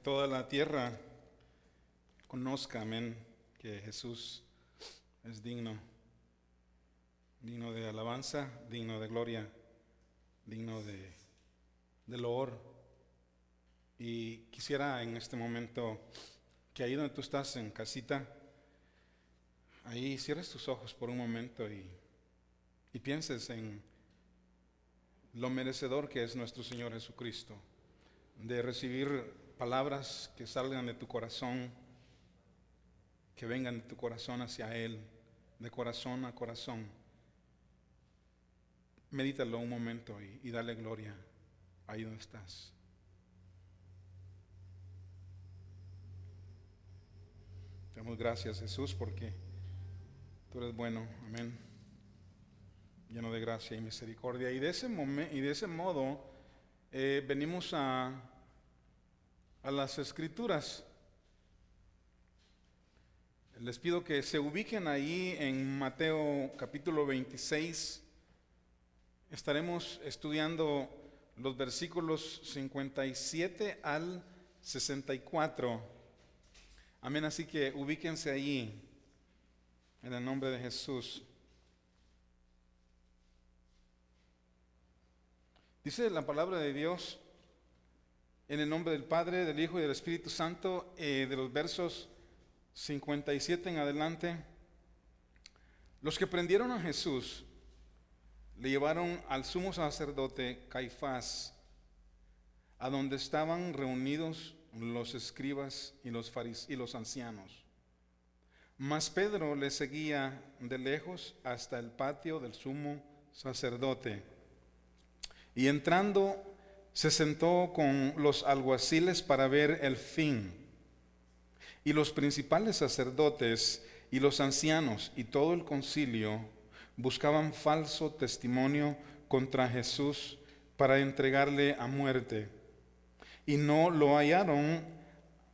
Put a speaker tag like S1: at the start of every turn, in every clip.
S1: toda la tierra conozca, amén, que Jesús es digno de alabanza, digno de gloria, digno de loor. Y quisiera en este momento que ahí donde tú estás en casita, ahí cierres tus ojos por un momento y pienses en lo merecedor que es nuestro Señor Jesucristo, de recibir palabras que salgan de tu corazón, que vengan de tu corazón hacia Él, de corazón a corazón. Medítalo un momento y dale gloria ahí donde estás. Te damos gracias, Jesús, porque tú eres bueno, amén, lleno de gracia y misericordia. Y de ese modo venimos a las Escrituras. Les pido que se ubiquen ahí en Mateo capítulo 26. Estaremos estudiando los versículos 57 al 64. Amén, así que ubíquense allí en el nombre de Jesús. Dice la palabra de Dios en el nombre del Padre, del Hijo y del Espíritu Santo, de los versos 57 en adelante. Los que prendieron a Jesús le llevaron al sumo sacerdote Caifás, a donde estaban reunidos los escribas y los ancianos. Mas Pedro le seguía de lejos hasta el patio del sumo sacerdote, y entrando se sentó con los alguaciles para ver el fin. Y los principales sacerdotes y los ancianos y todo el concilio buscaban falso testimonio contra Jesús para entregarle a muerte. Y no lo hallaron,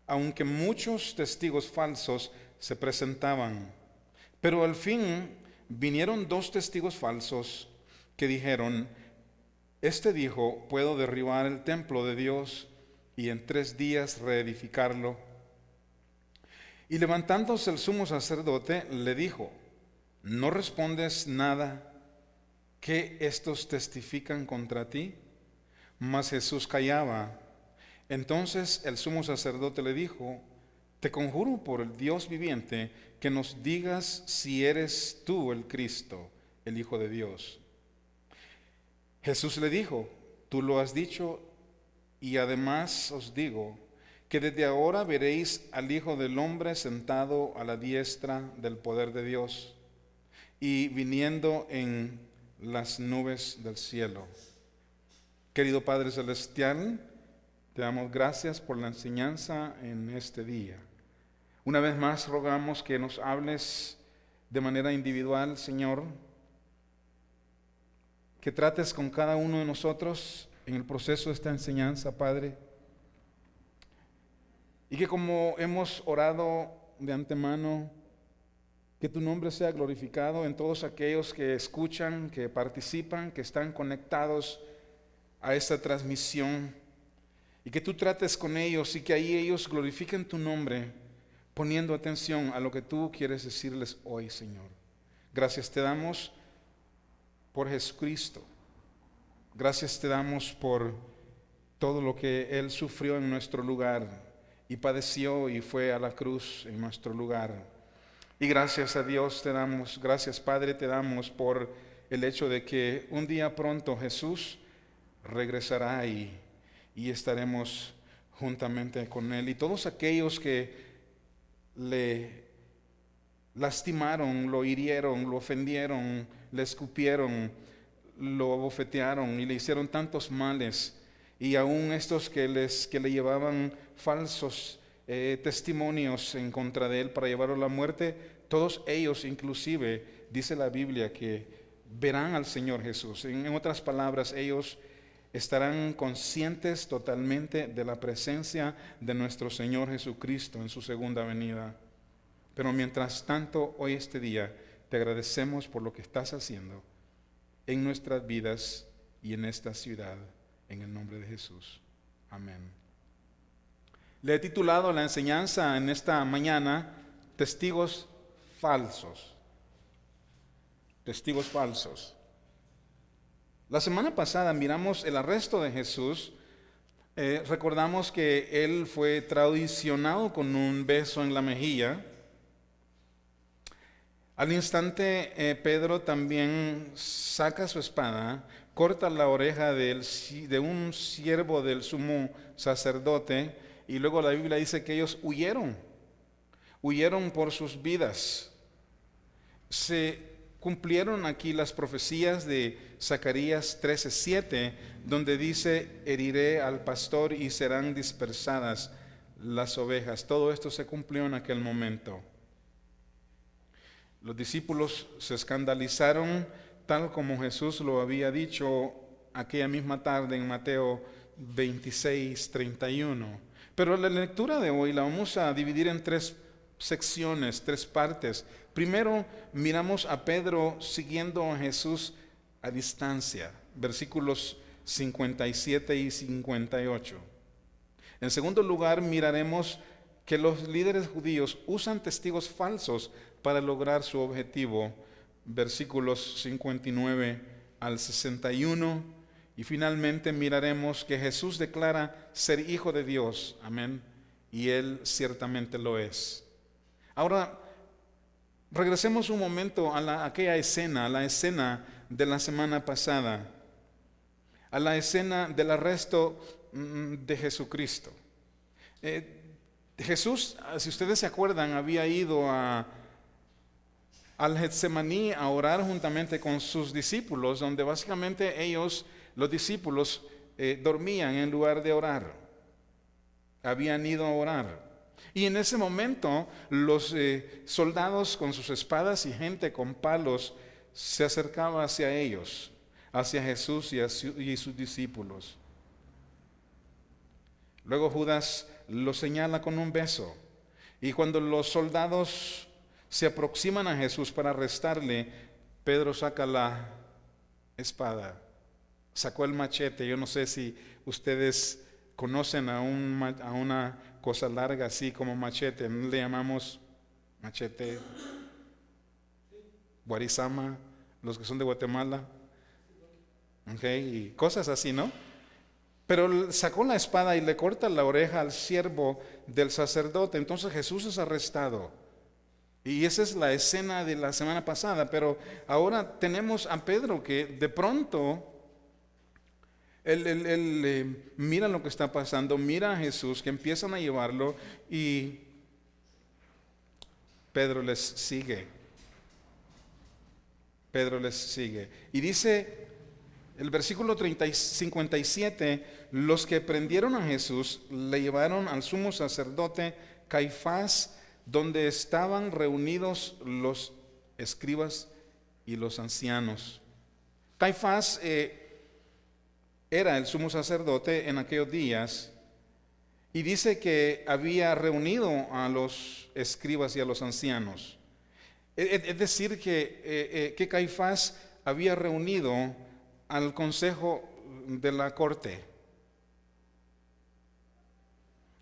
S1: aunque muchos testigos falsos se presentaban. Pero al fin vinieron 2 testigos falsos que dijeron: Este dijo, puedo derribar el templo de Dios y en 3 días reedificarlo. Y levantándose el sumo sacerdote le dijo: ¿No respondes nada que estos testifican contra ti? Mas Jesús callaba. Entonces el sumo sacerdote le dijo: Te conjuro por el Dios viviente que nos digas si eres tú el Cristo, el Hijo de Dios. Jesús le dijo: Tú lo has dicho, y además os digo que desde ahora veréis al Hijo del Hombre sentado a la diestra del poder de Dios y viniendo en las nubes del cielo. Querido Padre Celestial, te damos gracias por la enseñanza en este día. Una vez más rogamos que nos hables de manera individual, Señor, que trates con cada uno de nosotros en el proceso de esta enseñanza, Padre. Y que como hemos orado de antemano, que tu nombre sea glorificado en todos aquellos que escuchan, que participan, que están conectados a esta transmisión. Y que tú trates con ellos y que ahí ellos glorifiquen tu nombre, poniendo atención a lo que tú quieres decirles hoy, Señor. Gracias te damos por Jesucristo. Gracias te damos por todo lo que Él sufrió en nuestro lugar y padeció y fue a la cruz en nuestro lugar. Y gracias a Dios te damos, gracias Padre te damos por el hecho de que un día pronto Jesús regresará y estaremos juntamente con Él. Y todos aquellos que le lastimaron, lo hirieron, lo ofendieron, le escupieron, lo abofetearon y le hicieron tantos males, y aún estos que le llevaban falsos testimonios en contra de él para llevarlo a la muerte, todos ellos inclusive, dice la Biblia, que verán al Señor Jesús. En otras palabras, ellos estarán conscientes totalmente de la presencia de nuestro Señor Jesucristo en su segunda venida. Pero mientras tanto, hoy este día, te agradecemos por lo que estás haciendo en nuestras vidas y en esta ciudad, en el nombre de Jesús. Amén. Le he titulado la enseñanza en esta mañana, Testigos falsos. Testigos falsos. La semana pasada miramos el arresto de Jesús. Recordamos que Él fue traicionado con un beso en la mejilla. Al instante, Pedro también saca su espada, corta la oreja de un siervo del sumo sacerdote, y luego la Biblia dice que ellos huyeron por sus vidas. Se cumplieron aquí las profecías de Zacarías 13:7, donde dice: heriré al pastor y serán dispersadas las ovejas. Todo esto se cumplió en aquel momento. Los discípulos se escandalizaron tal como Jesús lo había dicho aquella misma tarde en Mateo 26:31. Pero la lectura de hoy la vamos a dividir en tres secciones, tres partes. Primero, miramos a Pedro siguiendo a Jesús a distancia, versículos 57 y 58. En segundo lugar, miraremos que los líderes judíos usan testigos falsos para lograr su objetivo, versículos 59 al 61. Y finalmente miraremos que Jesús declara ser hijo de Dios, amén, y Él ciertamente lo es. Ahora, regresemos un momento a aquella escena, a la escena de la semana pasada, a la escena del arresto de Jesucristo. Jesús, si ustedes se acuerdan, había ido al Getsemaní a orar juntamente con sus discípulos, donde básicamente ellos, los discípulos, dormían en lugar de orar. Habían ido a orar. Y en ese momento los soldados con sus espadas y gente con palos se acercaba hacia ellos, hacia Jesús y sus discípulos. Luego Judas lo señala con un beso. Y cuando los soldados se aproximan a Jesús para arrestarle, Pedro saca la espada, sacó el machete. Yo no sé si ustedes conocen a una cosa larga así como machete. ¿No le llamamos machete? Guarizama, los que son de Guatemala. Y cosas así, ¿no? Pero sacó la espada y le corta la oreja al siervo del sacerdote. Entonces Jesús es arrestado. Y esa es la escena de la semana pasada. Pero ahora tenemos a Pedro que de pronto él mira lo que está pasando, mira a Jesús, que empiezan a llevarlo, y Pedro les sigue. Pedro les sigue. Y dice el versículo 57, los que prendieron a Jesús le llevaron al sumo sacerdote Caifás, donde estaban reunidos los escribas y los ancianos. Caifás era el sumo sacerdote en aquellos días, y dice que había reunido a los escribas y a los ancianos. Es decir, que Caifás había reunido al consejo de la corte,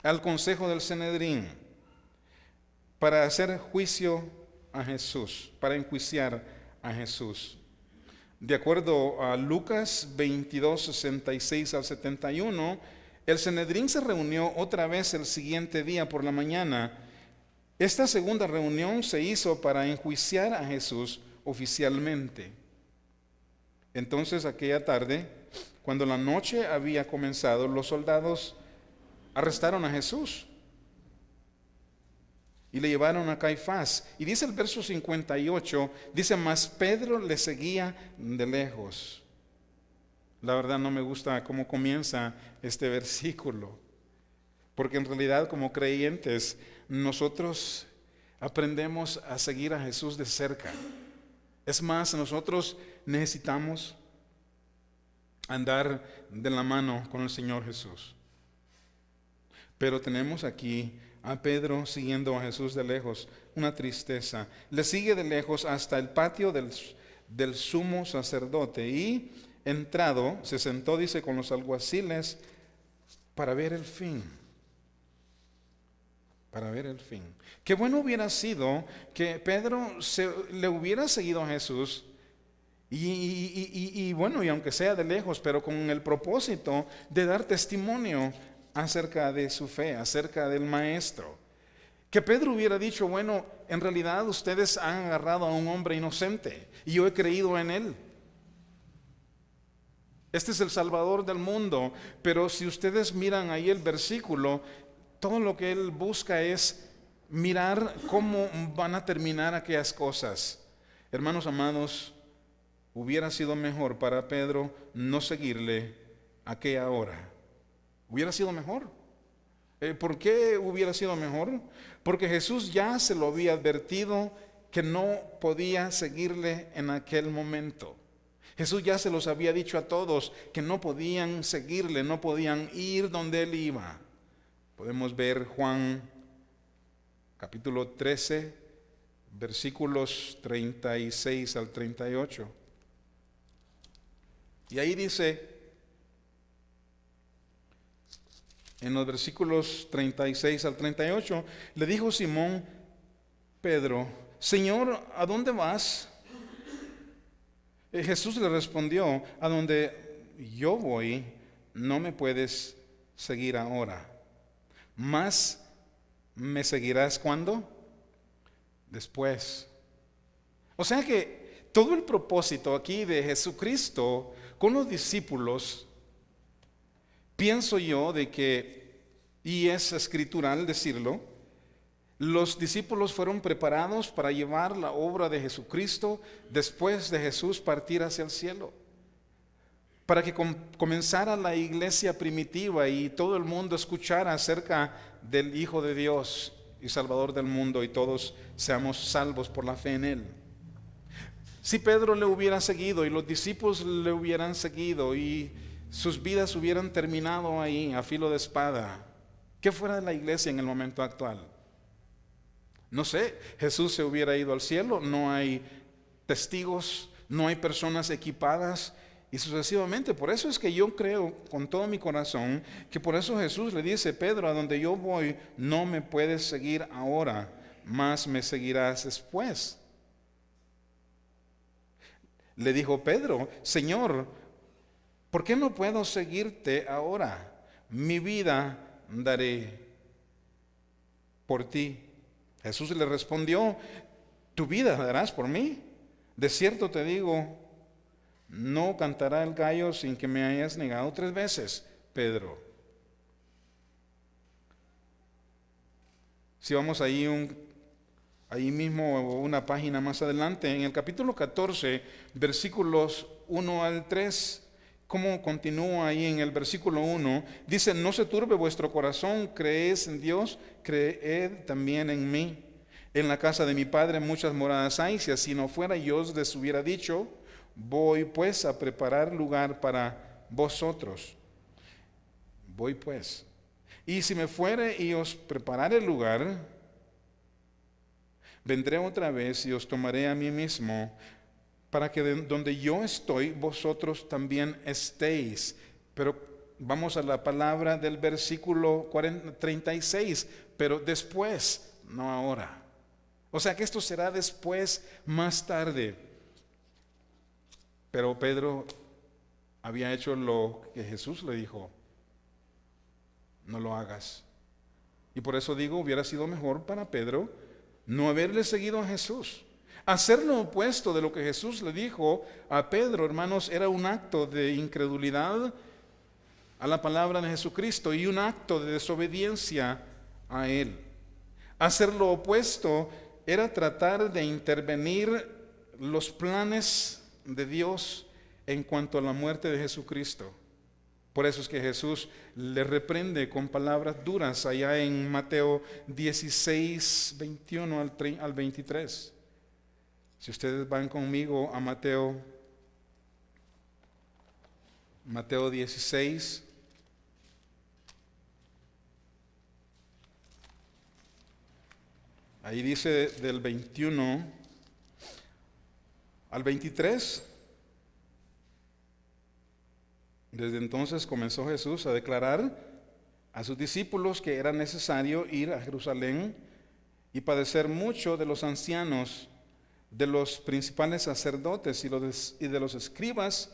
S1: al consejo del Sanedrín, para hacer juicio a Jesús, para enjuiciar a Jesús. De acuerdo a Lucas 22, 66 al 71, el Sanedrín se reunió otra vez el siguiente día por la mañana. Esta segunda reunión se hizo para enjuiciar a Jesús oficialmente. Entonces, aquella tarde, cuando la noche había comenzado, los soldados arrestaron a Jesús y le llevaron a Caifás. Y dice el verso 58, dice: mas Pedro le seguía de lejos. La verdad no me gusta cómo comienza este versículo, porque en realidad como creyentes nosotros aprendemos a seguir a Jesús de cerca. Es más, nosotros necesitamos andar de la mano con el Señor Jesús. Pero tenemos aquí a Pedro siguiendo a Jesús de lejos, una tristeza. Le sigue de lejos hasta el patio del sumo sacerdote, y entrado se sentó, dice, con los alguaciles para ver el fin. para ver el fin. Qué bueno hubiera sido que Pedro le hubiera seguido a Jesús y bueno, y aunque sea de lejos, pero con el propósito de dar testimonio acerca de su fe, acerca del Maestro. Que Pedro hubiera dicho, bueno, en realidad ustedes han agarrado a un hombre inocente y yo he creído en él. Este es el Salvador del mundo, pero si ustedes miran ahí el versículo, todo lo que él busca es mirar cómo van a terminar aquellas cosas. Hermanos amados, hubiera sido mejor para Pedro no seguirle aquella hora. Hubiera sido mejor. ¿Por qué hubiera sido mejor? Porque Jesús ya se lo había advertido que no podía seguirle en aquel momento. Jesús ya se los había dicho a todos que no podían seguirle, no podían ir donde él iba. Podemos ver Juan capítulo 13, versículos 36 al 38. Y ahí dice, en los versículos 36 al 38, le dijo Simón Pedro, Señor, ¿a dónde vas? Jesús le respondió, a donde yo voy, no me puedes seguir ahora, mas me seguirás ¿cuándo? Después. O sea que todo el propósito aquí de Jesucristo con los discípulos, pienso yo de que, y es escritural decirlo, los discípulos fueron preparados para llevar la obra de Jesucristo después de Jesús partir hacia el cielo. Para que comenzara la iglesia primitiva y todo el mundo escuchara acerca del Hijo de Dios y Salvador del mundo y todos seamos salvos por la fe en Él. Si Pedro le hubiera seguido y los discípulos le hubieran seguido y sus vidas hubieran terminado ahí a filo de espada, ¿qué fuera de la iglesia en el momento actual? No sé, Jesús se hubiera ido al cielo, no hay testigos, no hay personas equipadas y sucesivamente. Por eso es que yo creo con todo mi corazón que por eso Jesús le dice, Pedro, a donde yo voy no me puedes seguir ahora, mas me seguirás después. Le dijo Pedro, Señor, ¿por qué no puedo seguirte ahora? Mi vida daré por ti. Jesús le respondió, ¿tu vida darás por mí? De cierto te digo, no cantará el gallo sin que me hayas negado 3 veces, Pedro. Si vamos ahí mismo una página más adelante, en el capítulo 14, versículos 1 al 3, ¿cómo continúa ahí en el versículo 1? Dice, no se turbe vuestro corazón, creéis en Dios, creed también en mí. En la casa de mi Padre muchas moradas hay, si así no fuera yo les hubiera dicho, voy pues a preparar lugar para vosotros. Voy pues. Y si me fuere y os preparare el lugar, vendré otra vez y os tomaré a mí mismo, para que donde yo estoy, vosotros también estéis. Pero vamos a la palabra del versículo 36, pero después, no ahora. O sea que esto será después, más tarde. Pero Pedro había hecho lo que Jesús le dijo, no lo hagas. Y por eso digo, hubiera sido mejor para Pedro no haberle seguido a Jesús. Hacer lo opuesto de lo que Jesús le dijo a Pedro, hermanos, era un acto de incredulidad a la palabra de Jesucristo y un acto de desobediencia a Él. Hacer lo opuesto era tratar de intervenir los planes de Dios en cuanto a la muerte de Jesucristo. Por eso es que Jesús le reprende con palabras duras allá en Mateo 16, 21 al 23. Si ustedes van conmigo a Mateo 16, ahí dice del 21 al 23. Desde entonces comenzó Jesús a declarar a sus discípulos que era necesario ir a Jerusalén y padecer mucho de los ancianos, de los principales sacerdotes y de los escribas,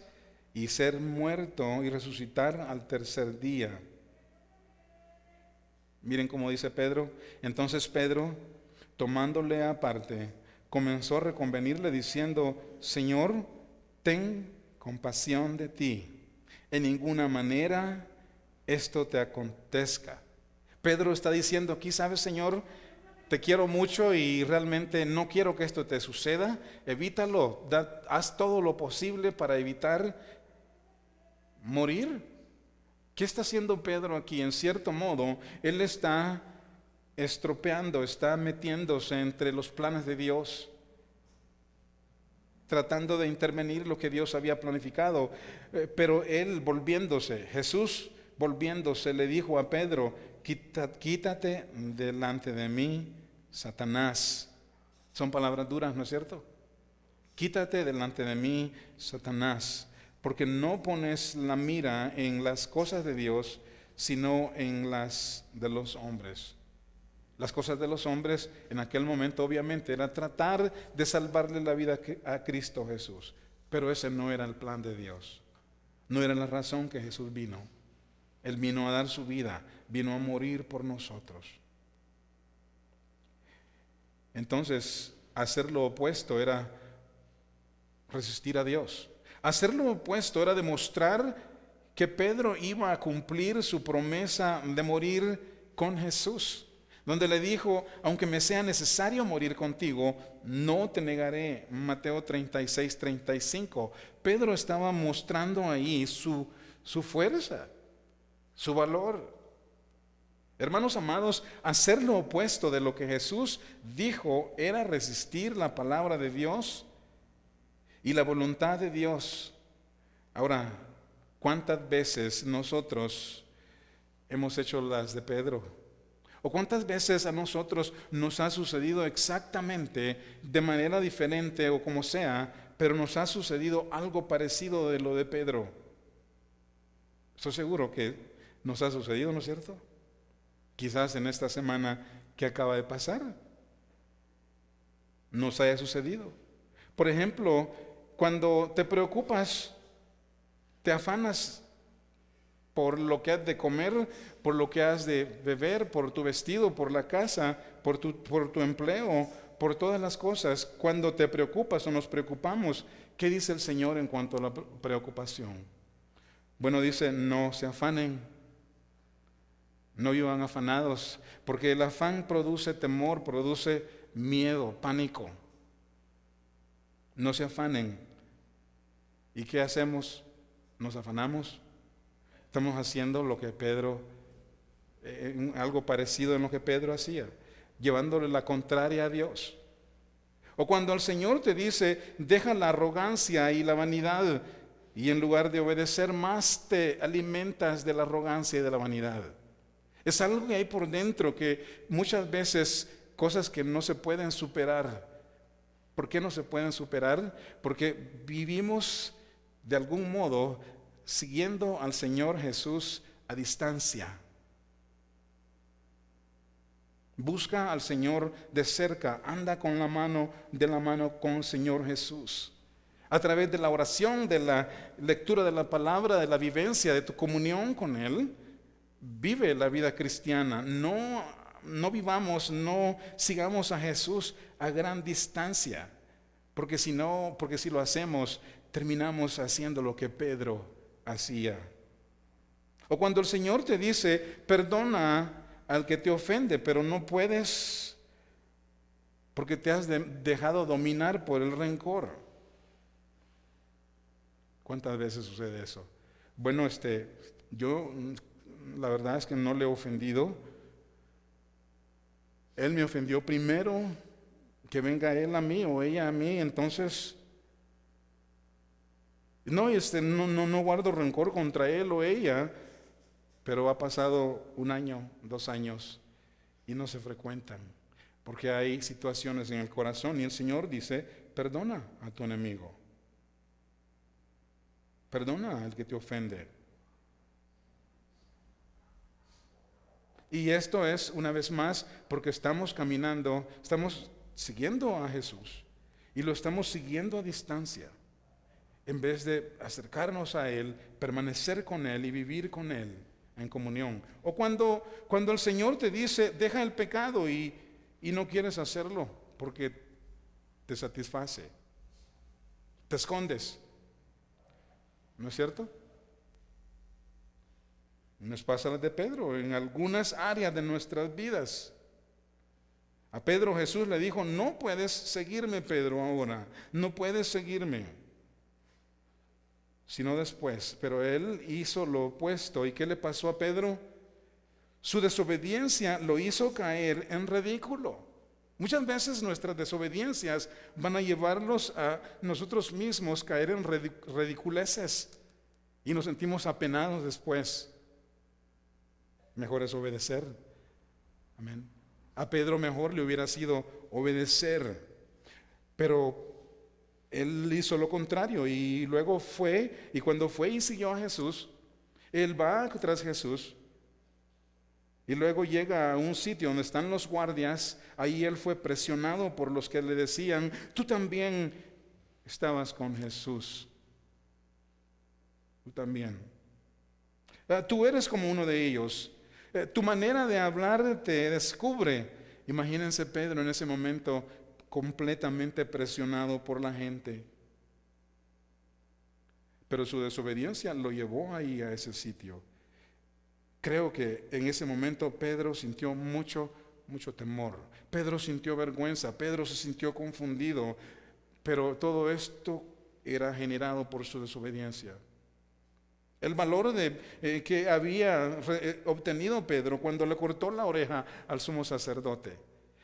S1: y ser muerto y resucitar al tercer día. Miren cómo dice Pedro. Entonces Pedro, tomándole aparte, comenzó a reconvenirle diciendo: Señor, ten compasión de ti. En ninguna manera esto te acontezca. Pedro está diciendo aquí: ¿sabes, Señor? Te quiero mucho y realmente no quiero que esto te suceda. Evítalo. Haz todo lo posible para evitar morir. ¿Qué está haciendo Pedro aquí? En cierto modo, él está estropeando, está metiéndose entre los planes de Dios, tratando de intervenir lo que Dios había planificado. Pero él volviéndose, Jesús volviéndose, le dijo a Pedro: quítate delante de mí, Satanás. Son palabras duras, ¿no es cierto? Quítate delante de mí, Satanás, porque no pones la mira en las cosas de Dios, sino en las de los hombres. Las cosas de los hombres en aquel momento obviamente era tratar de salvarle la vida a Cristo Jesús, pero ese no era el plan de Dios, no era la razón que Jesús vino. Él vino a dar su vida, vino a morir por nosotros. Entonces, hacer lo opuesto era resistir a Dios. Hacer lo opuesto era demostrar que Pedro iba a cumplir su promesa de morir con Jesús, donde le dijo: aunque me sea necesario morir contigo, no te negaré. Mateo 36:35. Pedro estaba mostrando ahí su fuerza, su valor. Hermanos amados, hacer lo opuesto de lo que Jesús dijo era resistir la palabra de Dios y la voluntad de Dios. Ahora, ¿cuántas veces nosotros hemos hecho las de Pedro? ¿O cuántas veces a nosotros nos ha sucedido exactamente de manera diferente o como sea, pero nos ha sucedido algo parecido de lo de Pedro? Estoy seguro que nos ha sucedido, ¿no es cierto? Quizás en esta semana que acaba de pasar nos haya sucedido. Por ejemplo, cuando te preocupas, te afanas por lo que has de comer, por lo que has de beber, por tu vestido, por la casa, por tu empleo, por todas las cosas. Cuando te preocupas o nos preocupamos, ¿qué dice el Señor en cuanto a la preocupación? Bueno, dice: no se afanen, no vivan afanados, porque el afán produce temor, produce miedo, pánico. No se afanen. ¿Y qué hacemos? Nos afanamos. Estamos haciendo lo que Pedro, algo parecido en lo que Pedro hacía, llevándole la contraria a Dios. O cuando el Señor te dice: deja la arrogancia y la vanidad, y en lugar de obedecer más te alimentas de la arrogancia y de la vanidad. Es algo que hay por dentro, que muchas veces, cosas que no se pueden superar. ¿Por qué no se pueden superar? Porque vivimos de algún modo siguiendo al Señor Jesús a distancia. Busca al Señor de cerca, anda de la mano con el Señor Jesús. A través de la oración, de la lectura de la palabra, de la vivencia, de tu comunión con Él, vive la vida cristiana. No vivamos, no sigamos a Jesús a gran distancia, porque si lo hacemos, terminamos haciendo lo que Pedro hacía. O cuando el Señor te dice: perdona al que te ofende, pero no puedes porque te has dejado dominar por el rencor. ¿Cuántas veces sucede eso? Bueno, yo la verdad es que no le he ofendido. Él me ofendió primero, que venga él a mí o ella a mí, entonces no guardo rencor contra él o ella, pero ha pasado 1 año, 2 años y no se frecuentan, porque hay situaciones en el corazón y el Señor dice: perdona a tu enemigo, perdona al que te ofende. Y esto es, una vez más, porque estamos caminando, estamos siguiendo a Jesús y lo estamos siguiendo a distancia, en vez de acercarnos a Él, permanecer con Él y vivir con Él en comunión. O cuando el Señor te dice, deja el pecado y no quieres hacerlo porque te satisface, te escondes, ¿no es cierto? Nos pasa lo de Pedro en algunas áreas de nuestras vidas. A Pedro Jesús le dijo, no puedes seguirme, Pedro, ahora, no puedes seguirme, sino después. Pero él hizo lo opuesto. ¿Y qué le pasó a Pedro? Su desobediencia lo hizo caer en ridículo. Muchas veces nuestras desobediencias van a llevarlos a nosotros mismos caer en ridiculeces y nos sentimos apenados después. Mejor es obedecer. Amén. A Pedro mejor le hubiera sido obedecer, pero él hizo lo contrario y luego fue, y cuando fue y siguió a Jesús, él va tras Jesús y luego llega a un sitio donde están los guardias. Ahí él fue presionado por los que le decían, tú también estabas con Jesús, tú también. Tú eres como uno de ellos. Tu manera de hablar te descubre. Imagínense Pedro en ese momento completamente presionado por la gente. Pero su desobediencia lo llevó ahí a ese sitio. Creo que en ese momento Pedro sintió mucho temor. Pedro sintió vergüenza. Pedro se sintió confundido. Pero todo esto era generado por su desobediencia. El valor que había obtenido Pedro cuando le cortó la oreja al sumo sacerdote.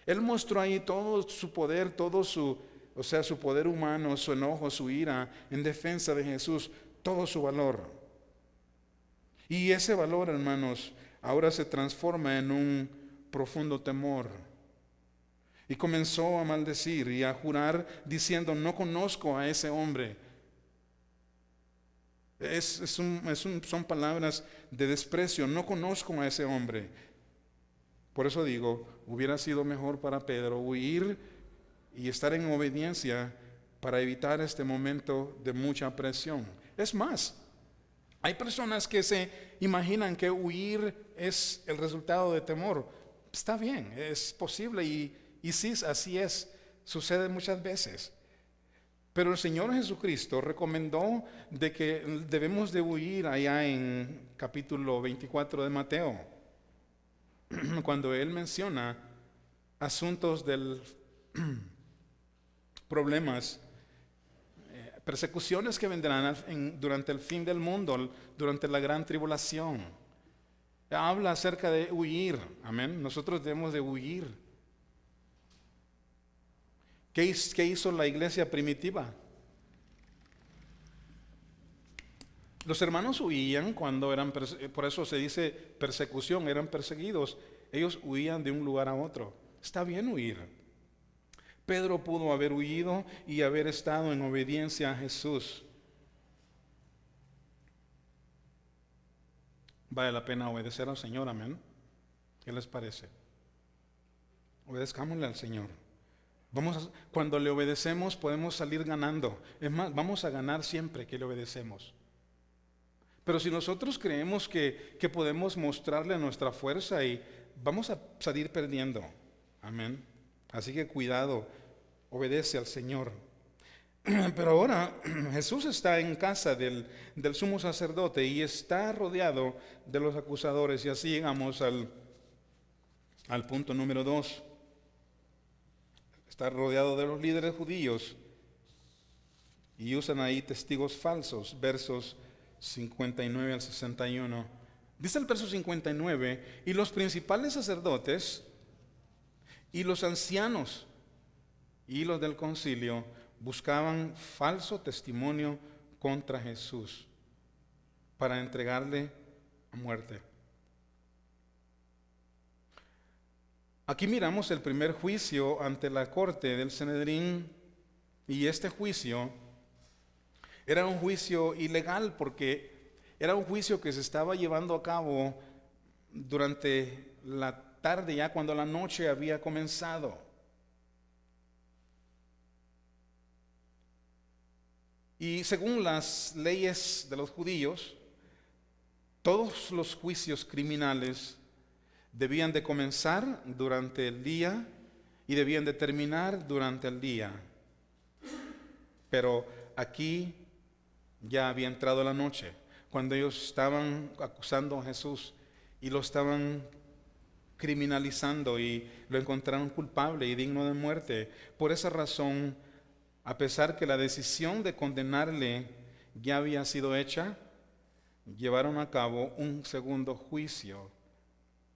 S1: Él mostró ahí todo su poder, su poder humano, su enojo, su ira en defensa de Jesús, todo su valor. Y ese valor, hermanos, ahora se transforma en un profundo temor. Y comenzó a maldecir y a jurar diciendo, no conozco a ese hombre. Son palabras de desprecio. No conozco a ese hombre. Por eso digo, hubiera sido mejor para Pedro huir y estar en obediencia para evitar este momento de mucha presión. Es más, hay personas que se imaginan que huir es el resultado de temor. Está bien, es posible y sí, así es, sucede muchas veces. Pero el Señor Jesucristo recomendó de que debemos de huir allá en capítulo 24 de Mateo, cuando Él menciona asuntos del problemas, persecuciones que vendrán durante el fin del mundo, durante la gran tribulación. Habla acerca de huir, amén. Nosotros debemos de huir. ¿Qué hizo la iglesia primitiva? Los hermanos huían cuando eran, por eso se dice persecución, eran perseguidos. Ellos huían de un lugar a otro. Está bien huir. Pedro pudo haber huido y haber estado en obediencia a Jesús. Vale la pena obedecer al Señor, amén. ¿Qué les parece? Obedezcámosle al Señor. Cuando le obedecemos podemos salir ganando. Es más, vamos a ganar siempre que le obedecemos. Pero si nosotros creemos que podemos mostrarle nuestra fuerza, y vamos a salir perdiendo. Amén. Así que cuidado, obedece al Señor. Pero ahora Jesús está en casa del sumo sacerdote y está rodeado de los acusadores. Y así llegamos al punto número 2. Está rodeado de los líderes judíos y usan ahí testigos falsos, versos 59 al 61. Dice el verso 59, y los principales sacerdotes y los ancianos y los del concilio buscaban falso testimonio contra Jesús para entregarle a muerte. Aquí miramos el primer juicio ante la corte del Sanedrín, y este juicio era un juicio ilegal porque era un juicio que se estaba llevando a cabo durante la tarde, ya cuando la noche había comenzado. Y según las leyes de los judíos, todos los juicios criminales debían de comenzar durante el día y debían de terminar durante el día. Pero aquí ya había entrado la noche, cuando ellos estaban acusando a Jesús y lo estaban criminalizando y lo encontraron culpable y digno de muerte. Por esa razón, a pesar que la decisión de condenarle ya había sido hecha, llevaron a cabo un segundo juicio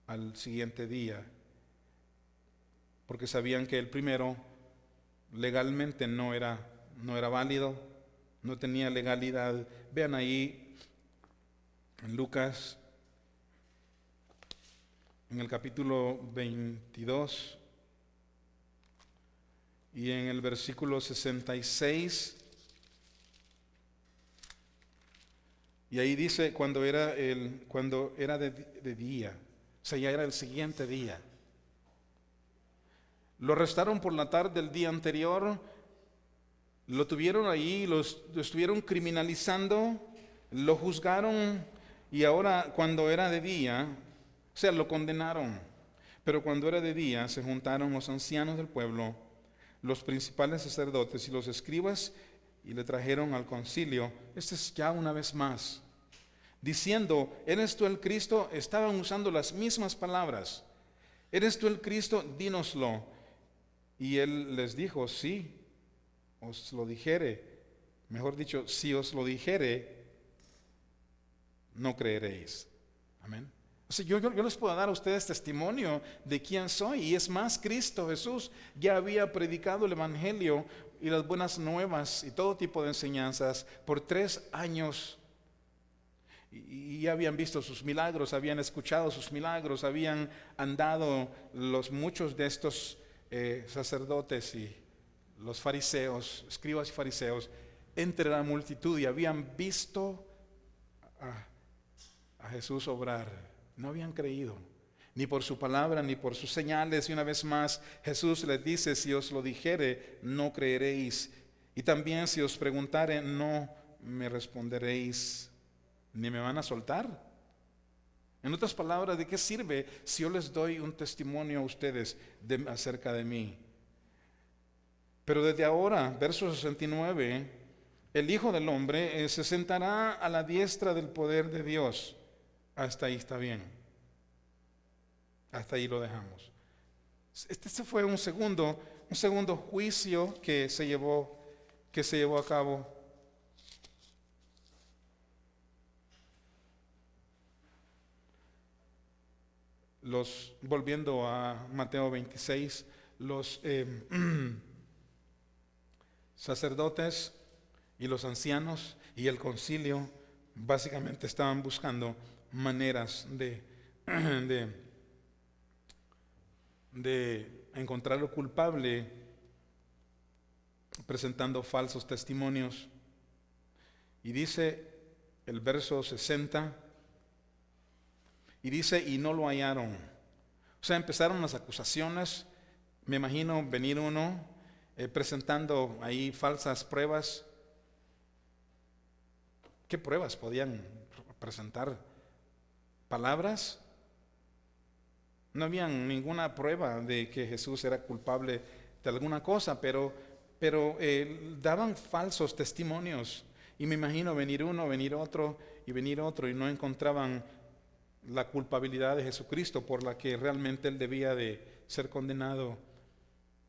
S1: al siguiente día, porque sabían que el primero legalmente no era válido, no tenía legalidad. Vean ahí en Lucas, en el capítulo 22 y en el versículo 66, y ahí dice cuando era de día, o sea, ya era el siguiente día. Lo arrestaron por la tarde del día anterior, lo tuvieron ahí, lo estuvieron criminalizando, lo juzgaron, y ahora cuando era de día, o sea, lo condenaron. Pero cuando era de día se juntaron los ancianos del pueblo, los principales sacerdotes y los escribas, y le trajeron al concilio. Este es ya una vez más, diciendo: ¿eres tú el Cristo? Estaban usando las mismas palabras. ¿Eres tú el Cristo? Dínoslo. Y él les dijo: sí, os lo dijere. Mejor dicho, si os lo dijere, no creeréis. Amén. O sea, yo les puedo dar a ustedes testimonio de quién soy. Y es más, Cristo Jesús ya había predicado el Evangelio y las buenas nuevas y todo tipo de enseñanzas por 3 años. Y ya habían visto sus milagros, habían escuchado sus milagros, habían andado muchos de estos sacerdotes y los fariseos, escribas y fariseos, entre la multitud, y habían visto a Jesús obrar. No habían creído, ni por su palabra, ni por sus señales. Y una vez más, Jesús les dice: si os lo dijere, no creeréis. Y también si os preguntare, no me responderéis, ni me van a soltar. En otras palabras, ¿de qué sirve si yo les doy un testimonio a ustedes acerca de mí? Pero desde ahora, verso 69, el Hijo del Hombre se sentará a la diestra del poder de Dios. Hasta ahí está bien. Hasta ahí lo dejamos. Este fue un segundo juicio que se llevó a cabo. Volviendo a Mateo 26, los sacerdotes y los ancianos y el concilio básicamente estaban buscando maneras de encontrarlo culpable, presentando falsos testimonios. Y dice el verso 60, y dice: y no lo hallaron. O sea, empezaron las acusaciones. Me imagino venir uno presentando ahí falsas pruebas. ¿Qué pruebas podían presentar? ¿Palabras? No había ninguna prueba de que Jesús era culpable de alguna cosa, pero daban falsos testimonios. Y me imagino venir uno, venir otro, y no encontraban la culpabilidad de Jesucristo por la que realmente él debía de ser condenado.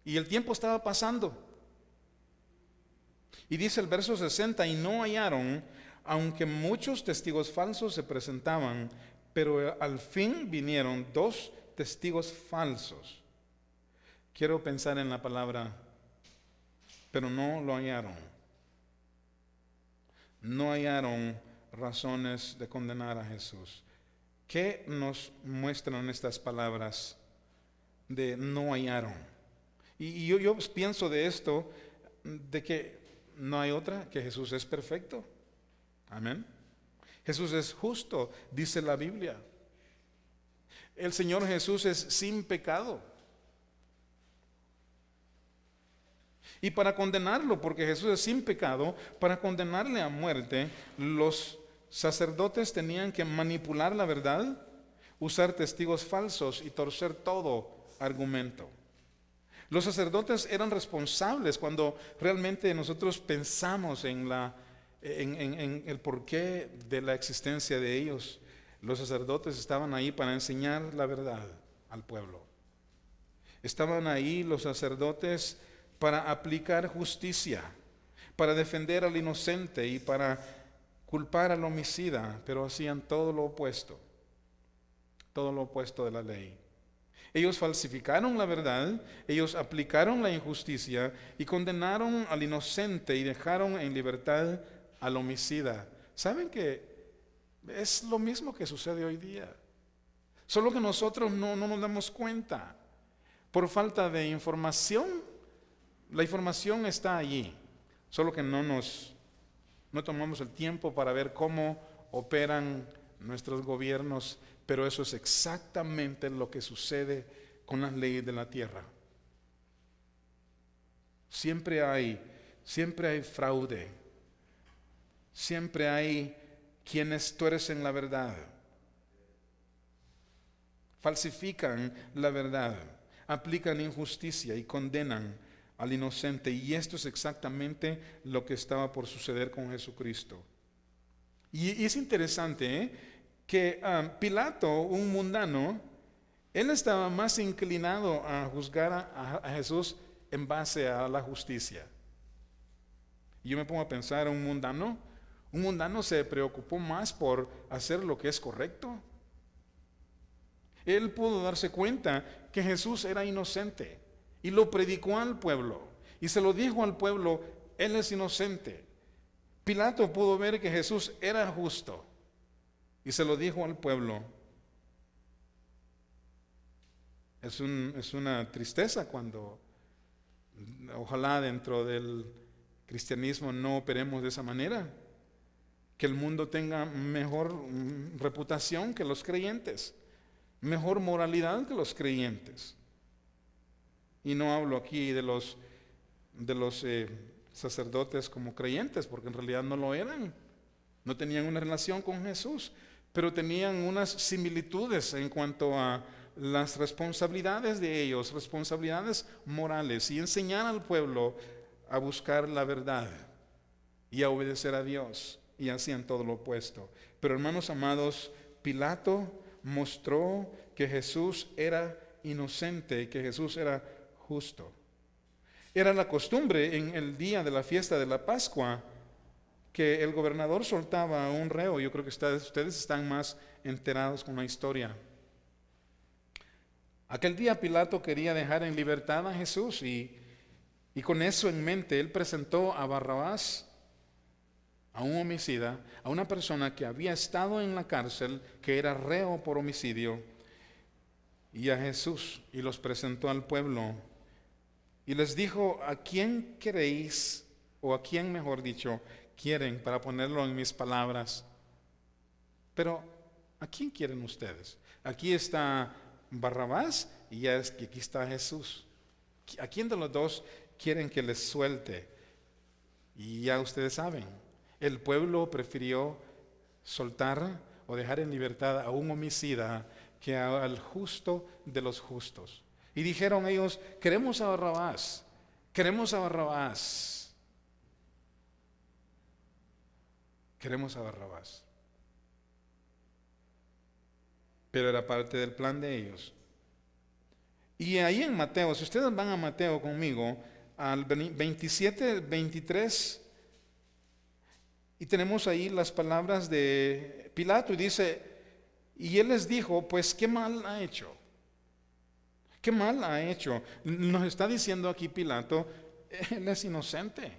S1: Y el tiempo estaba pasando. Y dice el verso 60: y no hallaron, aunque muchos testigos falsos se presentaban, pero al fin vinieron 2 testigos falsos. Quiero pensar en la palabra, pero no lo hallaron. No hallaron razones de condenar a Jesús. ¿Qué nos muestran estas palabras de no hallaron? Y yo pienso de esto, de que no hay otra, que Jesús es perfecto. Amén. Jesús es justo, dice la Biblia. El Señor Jesús es sin pecado. Y para condenarlo, porque Jesús es sin pecado, para condenarle a muerte, los sacerdotes tenían que manipular la verdad, usar testigos falsos y torcer todo argumento. Los sacerdotes eran responsables cuando realmente nosotros pensamos en el porqué de la existencia de ellos. Los sacerdotes estaban ahí para enseñar la verdad al pueblo. Estaban ahí los sacerdotes para aplicar justicia, para defender al inocente y para culpar al homicida, pero hacían todo lo opuesto de la ley. Ellos falsificaron la verdad, ellos aplicaron la injusticia y condenaron al inocente y dejaron en libertad al homicida. ¿Saben que es lo mismo que sucede hoy día? Solo que nosotros no nos damos cuenta. Por falta de información, la información está allí, solo que no tomamos el tiempo para ver cómo operan nuestros gobiernos, pero eso es exactamente lo que sucede con las leyes de la tierra. Siempre hay fraude, siempre hay quienes tuercen la verdad, falsifican la verdad, aplican injusticia y condenan al inocente, y esto es exactamente lo que estaba por suceder con Jesucristo. Y es interesante que Pilato, un mundano, él estaba más inclinado a juzgar a Jesús en base a la justicia. Y yo me pongo a pensar, un mundano se preocupó más por hacer lo que es correcto. Él pudo darse cuenta que Jesús era inocente y lo predicó al pueblo y se lo dijo al pueblo: Él es inocente. Pilato pudo ver que Jesús era justo y se lo dijo al pueblo. Es una tristeza cuando, ojalá dentro del cristianismo no operemos de esa manera, que el mundo tenga mejor reputación que los creyentes, mejor moralidad que los creyentes. Y no hablo aquí de los sacerdotes como creyentes, porque en realidad no lo eran. No tenían una relación con Jesús, pero tenían unas similitudes en cuanto a las responsabilidades de ellos, responsabilidades morales, y enseñar al pueblo a buscar la verdad y a obedecer a Dios, y hacían todo lo opuesto. Pero hermanos amados, Pilato mostró que Jesús era inocente, que Jesús era justo. Era la costumbre en el día de la fiesta de la Pascua que el gobernador soltaba a un reo. Yo creo que ustedes están más enterados con la historia. Aquel día Pilato quería dejar en libertad a Jesús y con eso en mente él presentó a Barrabás, a un homicida, a una persona que había estado en la cárcel, que era reo por homicidio, y a Jesús, y los presentó al pueblo. Y les dijo: ¿a quién queréis, o a quién, mejor dicho, quieren, para ponerlo en mis palabras? Pero, ¿a quién quieren ustedes? Aquí está Barrabás y aquí está Jesús. ¿A quién de los dos quieren que les suelte? Y ya ustedes saben, el pueblo prefirió soltar o dejar en libertad a un homicida que al justo de los justos. Y dijeron ellos: queremos a Barrabás, queremos a Barrabás, queremos a Barrabás. Pero era parte del plan de ellos. Y ahí en Mateo, si ustedes van a Mateo conmigo, al 27, 23, y tenemos ahí las palabras de Pilato, y dice: y él les dijo, pues ¿qué mal ha hecho? ¿Qué mal ha hecho? Nos está diciendo aquí Pilato: él es inocente.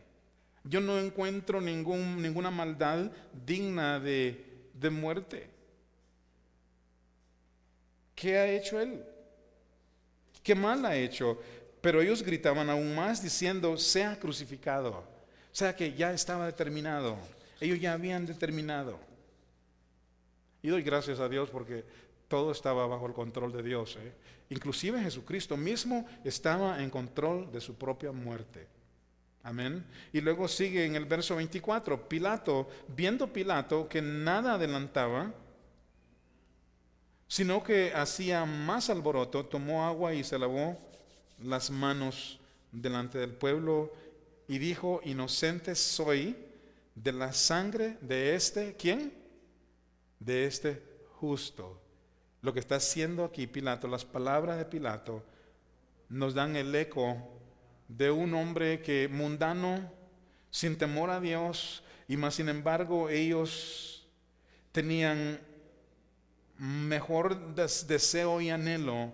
S1: Yo no encuentro ninguna maldad digna de muerte. ¿Qué ha hecho él? ¿Qué mal ha hecho? Pero ellos gritaban aún más diciendo: sea crucificado. O sea que ya estaba determinado. Ellos ya habían determinado. Y doy gracias a Dios porque todo estaba bajo el control de Dios. Inclusive Jesucristo mismo estaba en control de su propia muerte. Amén. Y luego sigue en el verso 24, viendo Pilato que nada adelantaba, sino que hacía más alboroto, tomó agua y se lavó las manos delante del pueblo y dijo: inocente soy de la sangre de este, ¿quién? De este justo. Lo que está haciendo aquí Pilato, las palabras de Pilato, nos dan el eco de un hombre que mundano, sin temor a Dios, y más sin embargo ellos tenían mejor deseo y anhelo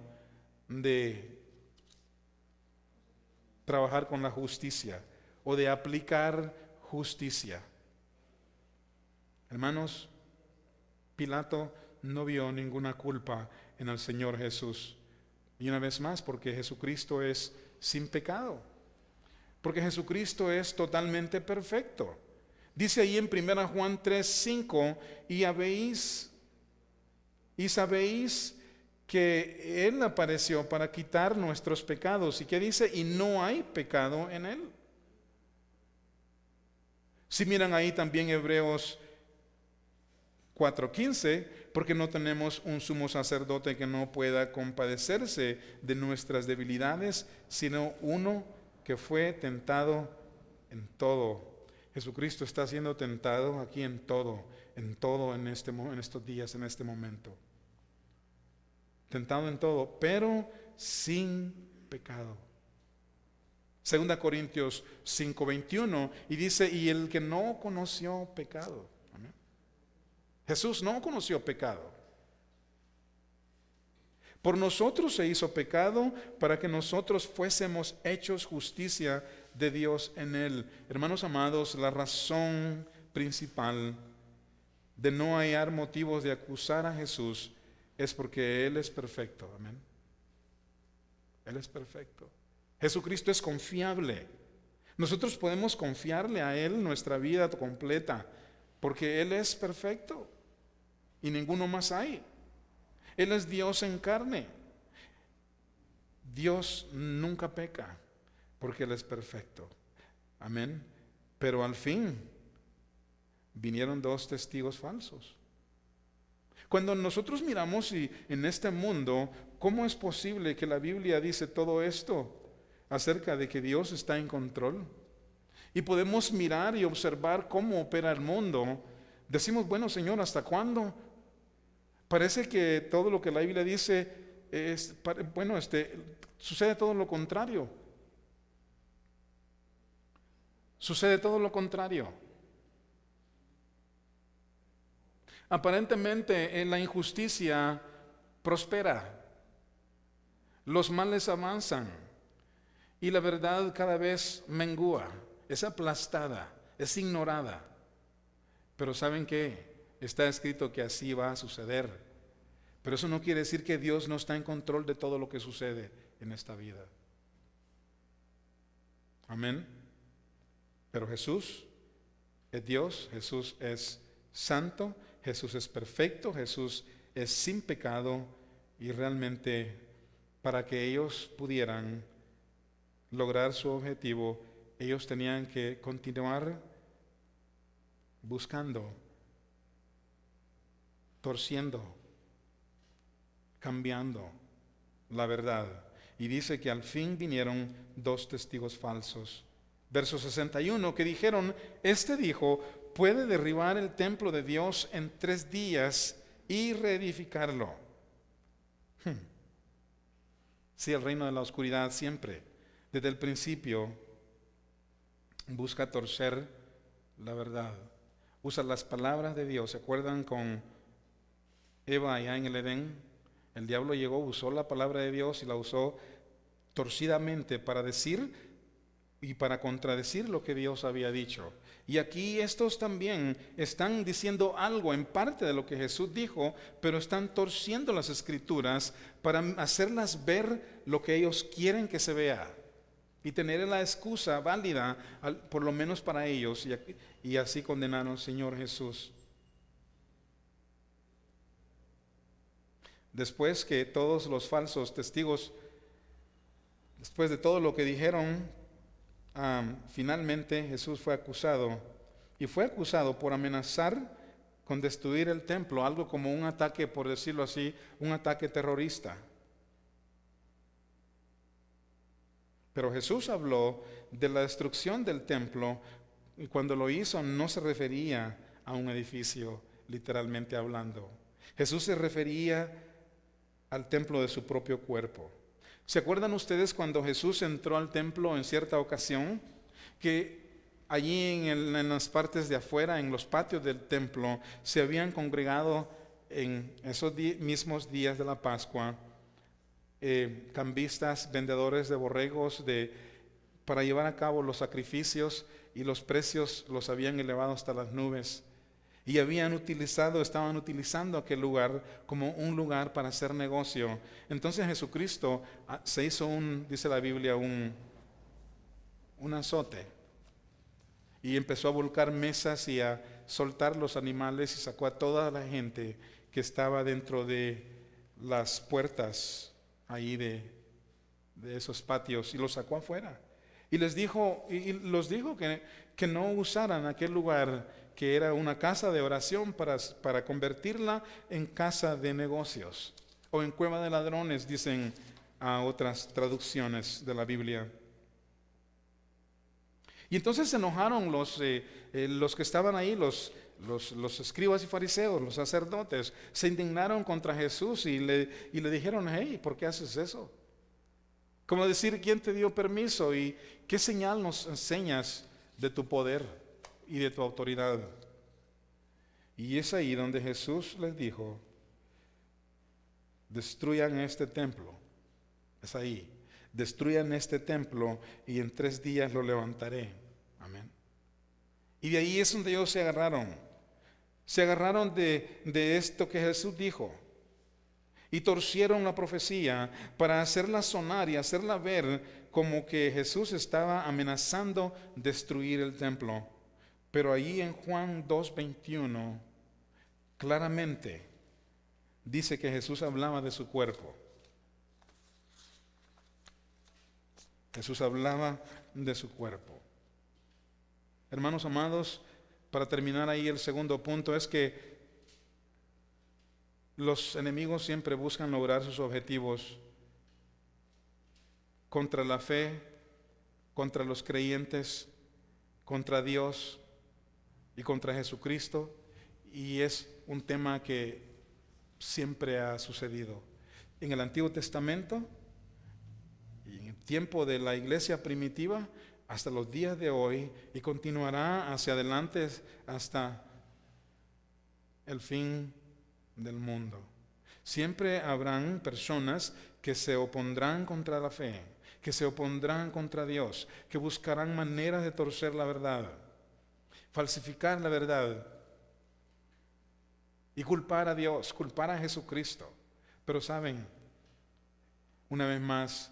S1: de trabajar con la justicia o de aplicar justicia. Hermanos, Pilato no vio ninguna culpa en el Señor Jesús. Y una vez más, porque Jesucristo es sin pecado. Porque Jesucristo es totalmente perfecto. Dice ahí en 1 Juan 3:5, y sabéis que Él apareció para quitar nuestros pecados. ¿Y qué dice? Y no hay pecado en Él. Si miran ahí también Hebreos 4:15, porque no tenemos un sumo sacerdote que no pueda compadecerse de nuestras debilidades, sino uno que fue tentado en todo. Jesucristo está siendo tentado aquí en todo en estos días, en este momento. Tentado en todo, pero sin pecado. 2 Corintios 5:21, y dice: y el que no conoció pecado. Amén. Jesús no conoció pecado. Por nosotros se hizo pecado para que nosotros fuésemos hechos justicia de Dios en Él. Hermanos amados, la razón principal de no hallar motivos de acusar a Jesús es porque Él es perfecto. Amén. Él es perfecto. Jesucristo es confiable. Nosotros podemos confiarle a Él nuestra vida completa, porque Él es perfecto y ninguno más hay. Él es Dios en carne. Dios nunca peca, porque Él es perfecto. Amén. Pero al fin vinieron dos testigos falsos. Cuando nosotros miramos en este mundo, ¿cómo es posible que la Biblia dice todo esto acerca de que Dios está en control? Y podemos mirar y observar cómo opera el mundo. Decimos: bueno, Señor, ¿hasta cuándo? Parece que todo lo que la Biblia dice sucede todo lo contrario. Sucede todo lo contrario. Aparentemente la injusticia prospera, los males avanzan y la verdad cada vez mengua, es aplastada, es ignorada. Pero ¿saben qué? Está escrito que así va a suceder. Pero eso no quiere decir que Dios no está en control de todo lo que sucede en esta vida. Amén. Pero Jesús es Dios, Jesús es santo, Jesús es perfecto, Jesús es sin pecado, y realmente para que ellos pudieran lograr su objetivo, ellos tenían que continuar buscando, torciendo, cambiando la verdad. Y dice que al fin vinieron dos testigos falsos. Verso 61, que dijeron: este dijo, puede derribar el templo de Dios en 3 días y reedificarlo. Sí, el reino de la oscuridad siempre, desde el principio, busca torcer la verdad. Usa las palabras de Dios. ¿Se acuerdan con Eva allá en el Edén? El diablo llegó, usó la palabra de Dios y la usó torcidamente para decir y para contradecir lo que Dios había dicho. Y aquí estos también están diciendo algo en parte de lo que Jesús dijo, pero están torciendo las escrituras para hacerlas ver lo que ellos quieren que se vea y tener la excusa válida, por lo menos para ellos, y así condenaron al Señor Jesús. Después que todos los falsos testigos, después de todo lo que dijeron, finalmente Jesús fue acusado. Y fue acusado por amenazar con destruir el templo, algo como un ataque, por decirlo así, un ataque terrorista. Pero Jesús habló de la destrucción del templo y cuando lo hizo no se refería a un edificio, literalmente hablando. Jesús se refería al templo de su propio cuerpo. ¿Se acuerdan ustedes cuando Jesús entró al templo en cierta ocasión? Que allí en las partes de afuera, en los patios del templo, se habían congregado en esos mismos días de la Pascua cambistas, vendedores de borregos, para llevar a cabo los sacrificios, y los precios los habían elevado hasta las nubes. Y estaban utilizando aquel lugar como un lugar para hacer negocio. Entonces Jesucristo se hizo dice la Biblia, un azote. Y empezó a volcar mesas y a soltar los animales y sacó a toda la gente que estaba dentro de las puertas ahí de esos patios y los sacó afuera. Y los dijo que no usaran aquel lugar que era una casa de oración para convertirla en casa de negocios o en cueva de ladrones, dicen a otras traducciones de la Biblia. Y entonces se enojaron los que estaban ahí, los escribas y fariseos, los sacerdotes, se indignaron contra Jesús y le dijeron: hey, ¿por qué haces eso? Como decir, ¿quién te dio permiso? ¿Y qué señal nos enseñas de tu poder y de tu autoridad? Y es ahí donde Jesús les dijo: destruyan este templo. Es ahí. Destruyan este templo y en 3 días lo levantaré. Amén. Y de ahí es donde ellos se agarraron. Se agarraron de esto que Jesús dijo. Y torcieron la profecía para hacerla sonar y hacerla ver como que Jesús estaba amenazando destruir el templo. Pero ahí en Juan 2:21 claramente dice que Jesús hablaba de su cuerpo. Jesús hablaba de su cuerpo. Hermanos amados, para terminar ahí el segundo punto es que los enemigos siempre buscan lograr sus objetivos contra la fe, contra los creyentes, contra Dios y contra Jesucristo, y es un tema que siempre ha sucedido. En el Antiguo Testamento y en el tiempo de la iglesia primitiva, hasta los días de hoy, y continuará hacia adelante hasta el fin del mundo. Siempre habrán personas que se opondrán contra la fe, que se opondrán contra Dios, que buscarán maneras de torcer la verdad, falsificar la verdad y culpar a Dios, culpar a Jesucristo. Pero saben, una vez más,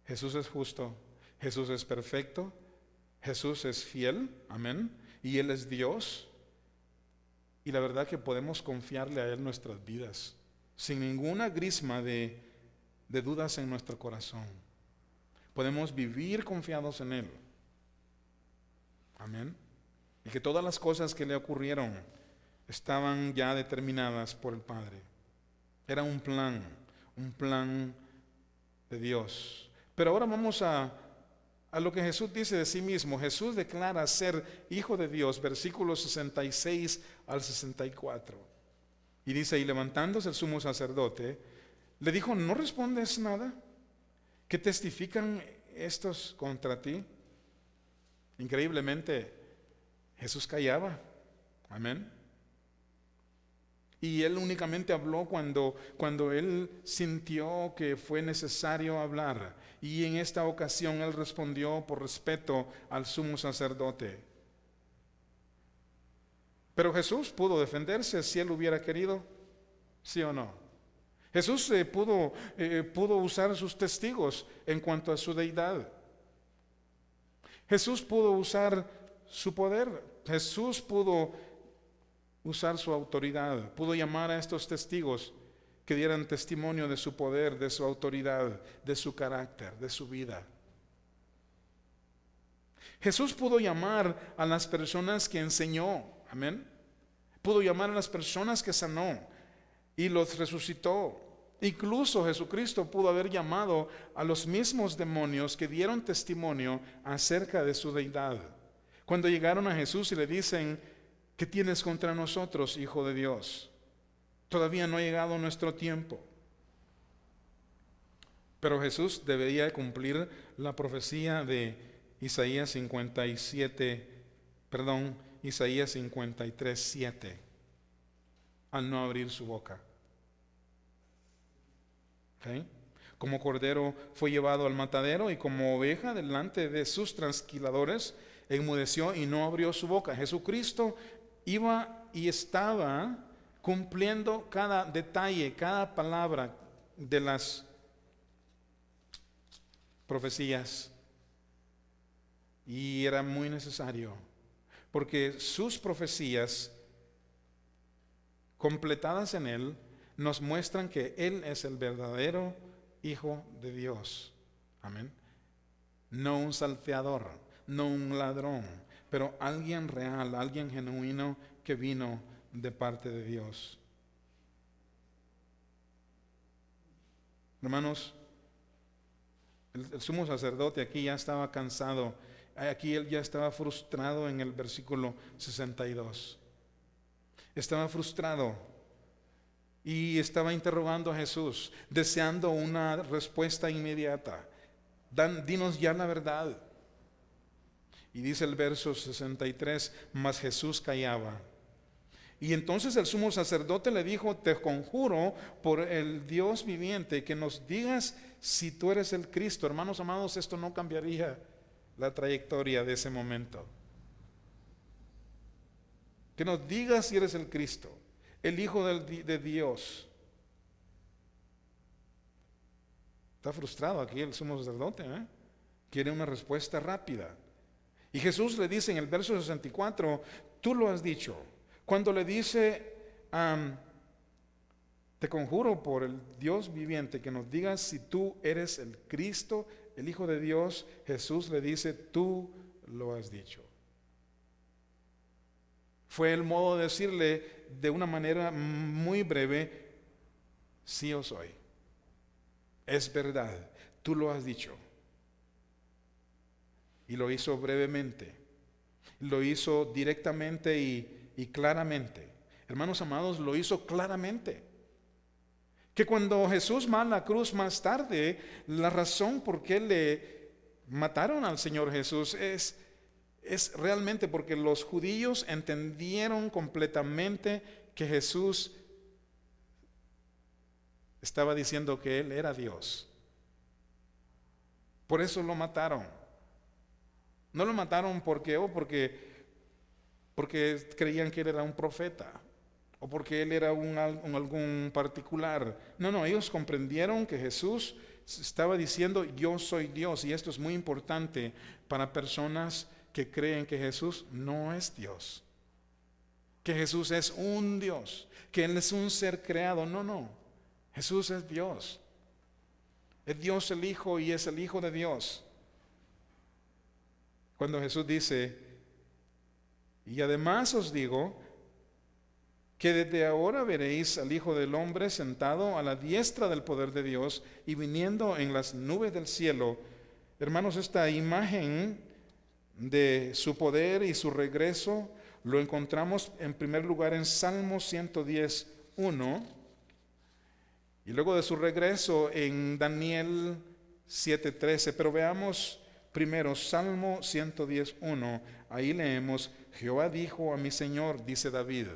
S1: Jesús es justo, Jesús es perfecto, Jesús es fiel, amén, y Él es Dios. Y la verdad que podemos confiarle a Él nuestras vidas, sin ninguna grisma de dudas en nuestro corazón. Podemos vivir confiados en Él. Amén. Y que todas las cosas que le ocurrieron estaban ya determinadas por el Padre. Era un plan de Dios. Pero ahora vamos a lo que Jesús dice de sí mismo. Jesús declara ser hijo de Dios, versículos 66 al 64. Y dice: y levantándose el sumo sacerdote, le dijo: ¿no respondes nada? ¿Qué testifican estos contra ti? Increíblemente, Jesús callaba. Amén. Y Él únicamente habló cuando Él sintió que fue necesario hablar. Y en esta ocasión Él respondió por respeto al sumo sacerdote. Pero Jesús pudo defenderse si Él hubiera querido, ¿sí o no? Jesús pudo usar sus testigos en cuanto a su deidad. Jesús pudo usar su poder. Jesús pudo usar su autoridad, pudo llamar a estos testigos que dieran testimonio de su poder, de su autoridad, de su carácter, de su vida. Jesús pudo llamar a las personas que enseñó, amén. Pudo llamar a las personas que sanó y los resucitó. Incluso Jesucristo pudo haber llamado a los mismos demonios que dieron testimonio acerca de su deidad. Cuando llegaron a Jesús y le dicen: ¿qué tienes contra nosotros, Hijo de Dios? Todavía no ha llegado nuestro tiempo. Pero Jesús debería cumplir la profecía de Isaías 53:7, al no abrir su boca. ¿Okay? Como cordero fue llevado al matadero, y como oveja delante de sus trasquiladores enmudeció y no abrió su boca. Jesucristo iba y estaba cumpliendo cada detalle, cada palabra de las profecías. Y era muy necesario, porque sus profecías completadas en Él nos muestran que Él es el verdadero Hijo de Dios. Amén. No un salteador, no un ladrón, pero alguien real, alguien genuino que vino de parte de Dios. Hermanos, el sumo sacerdote aquí ya estaba cansado. Aquí él ya estaba frustrado en el versículo 62. Estaba frustrado y estaba interrogando a Jesús, deseando una respuesta inmediata. Dinos ya la verdad. Y dice el verso 63: mas Jesús callaba. Y entonces el sumo sacerdote le dijo: te conjuro por el Dios viviente que nos digas si tú eres el Cristo. Hermanos amados, esto no cambiaría la trayectoria de ese momento. Que nos digas si eres el Cristo, el Hijo de Dios. Está frustrado aquí el sumo sacerdote, quiere una respuesta rápida. Y Jesús le dice en el verso 64: tú lo has dicho. Cuando le dice: te conjuro por el Dios viviente que nos digas si tú eres el Cristo, el Hijo de Dios, Jesús le dice: tú lo has dicho. Fue el modo de decirle de una manera muy breve: sí, yo soy. Es verdad, tú lo has dicho. Y lo hizo brevemente, lo hizo directamente y claramente. Hermanos amados, lo hizo claramente. Que cuando Jesús va a la cruz más tarde, la razón por qué le mataron al Señor Jesús es realmente porque los judíos entendieron completamente que Jesús estaba diciendo que Él era Dios. Por eso lo mataron. No lo mataron porque creían que Él era un profeta, o porque Él era algún particular. No, ellos comprendieron que Jesús estaba diciendo: yo soy Dios. Y esto es muy importante para personas que creen que Jesús no es Dios, que Jesús es un Dios, que Él es un ser creado. No, Jesús es Dios. Es Dios el Hijo y es el Hijo de Dios. Cuando Jesús dice: y además os digo que desde ahora veréis al Hijo del Hombre sentado a la diestra del poder de Dios y viniendo en las nubes del cielo. Hermanos, esta imagen de su poder y su regreso lo encontramos en primer lugar en Salmo 110:1, y luego de su regreso en Daniel 7:13. Pero veamos primero Salmo 110:1. Ahí leemos: Jehová dijo a mi Señor, dice David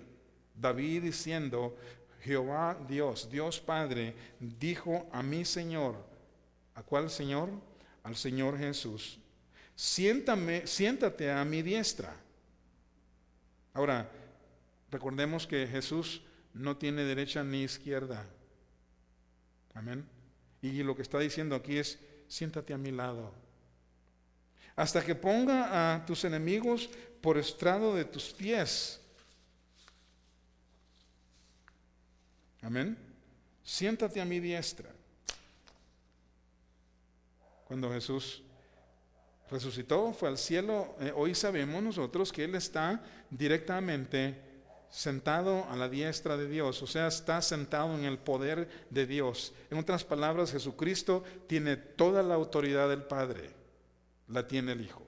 S1: diciendo: Jehová Dios, Dios Padre, dijo a mi Señor. ¿A cuál Señor? Al Señor Jesús: siéntate a mi diestra. Ahora, recordemos que Jesús no tiene derecha ni izquierda. Amén. Y lo que está diciendo aquí es: siéntate a mi lado, hasta que ponga a tus enemigos por estrado de tus pies. Amén. siéntate a mi diestra. Cuando Jesús resucitó, fue al cielo, hoy sabemos nosotros que Él está directamente sentado a la diestra de Dios, o sea, está sentado en el poder de Dios. En otras palabras, Jesucristo tiene toda la autoridad del Padre, la tiene el Hijo.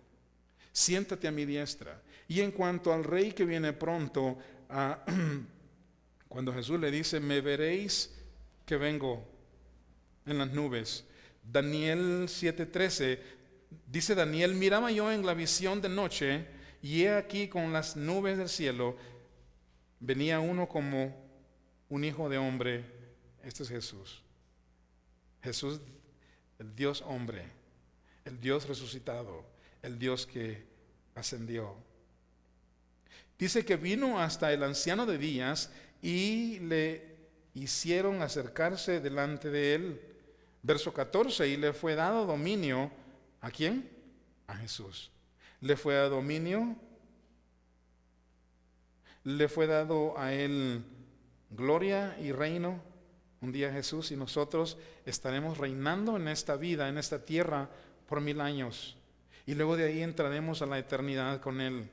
S1: Siéntate a mi diestra. Y en cuanto al Rey que viene pronto, cuando Jesús le dice, me veréis que vengo en las nubes. Daniel 7:13, dice Daniel, miraba yo en la visión de noche, y he aquí con las nubes del cielo, venía uno como un hijo de hombre. Este es Jesús. Jesús, el Dios hombre, el Dios resucitado, el Dios que ascendió. Dice que vino hasta el anciano de días y le hicieron acercarse delante de él. Verso 14, y le fue dado dominio. ¿A quién? A Jesús. Le fue dado dominio. Le fue dado a él gloria y reino. Un día Jesús y nosotros estaremos reinando en esta vida, en esta tierra, por 1000 años. Y luego de ahí entraremos a la eternidad con él.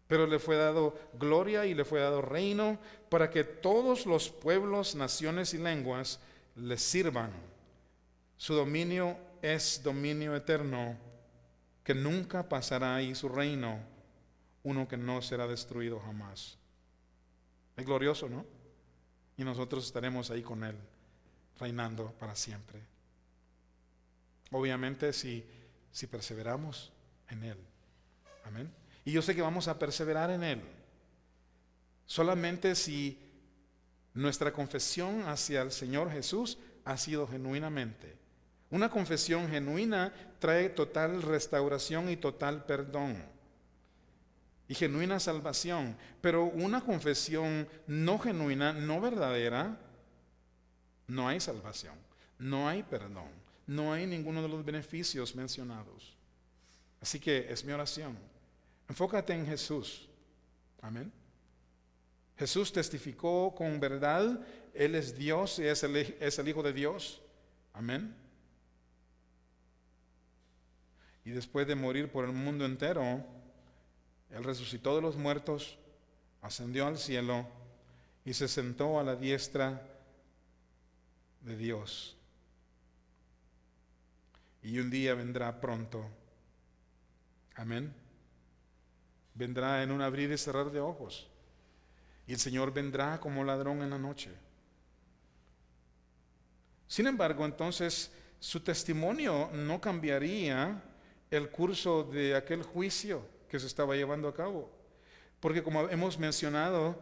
S1: Pero le fue dado gloria y le fue dado reino para que todos los pueblos, naciones y lenguas le sirvan. Su dominio es dominio eterno, que nunca pasará, y su reino, uno que no será destruido jamás. Es glorioso, ¿no? Y nosotros estaremos ahí con Él, reinando para siempre. Obviamente si perseveramos en Él. Amén. Y yo sé que vamos a perseverar en Él. Solamente si nuestra confesión hacia el Señor Jesús ha sido genuinamente. Una confesión genuina trae total restauración y total perdón y genuina salvación. Pero una confesión no genuina, no verdadera, no hay salvación, no hay perdón, no hay ninguno de los beneficios mencionados. Así que es mi oración. Enfócate en Jesús. Amén. Jesús testificó con verdad, Él es Dios y es el Hijo de Dios. Amén. Y después de morir por el mundo entero, Él resucitó de los muertos, ascendió al cielo y se sentó a la diestra de Dios. Y un día vendrá pronto. Amén. Vendrá en un abrir y cerrar de ojos. Y el Señor vendrá como ladrón en la noche. Sin embargo, entonces, su testimonio no cambiaría el curso de aquel juicio que se estaba llevando a cabo. Porque como hemos mencionado,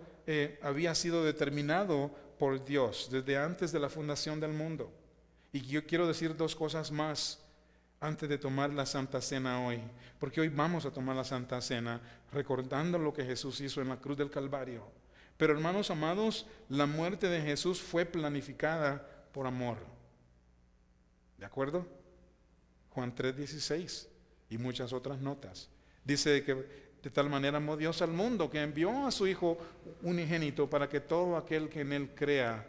S1: había sido determinado por Dios desde antes de la fundación del mundo. Y yo quiero decir dos cosas más antes de tomar la Santa Cena hoy. Porque hoy vamos a tomar la Santa Cena recordando lo que Jesús hizo en la cruz del Calvario. Pero hermanos amados, la muerte de Jesús fue planificada por amor. ¿De acuerdo? Juan 3:16 y muchas otras notas. Dice que de tal manera amó Dios al mundo que envió a su Hijo unigénito para que todo aquel que en Él crea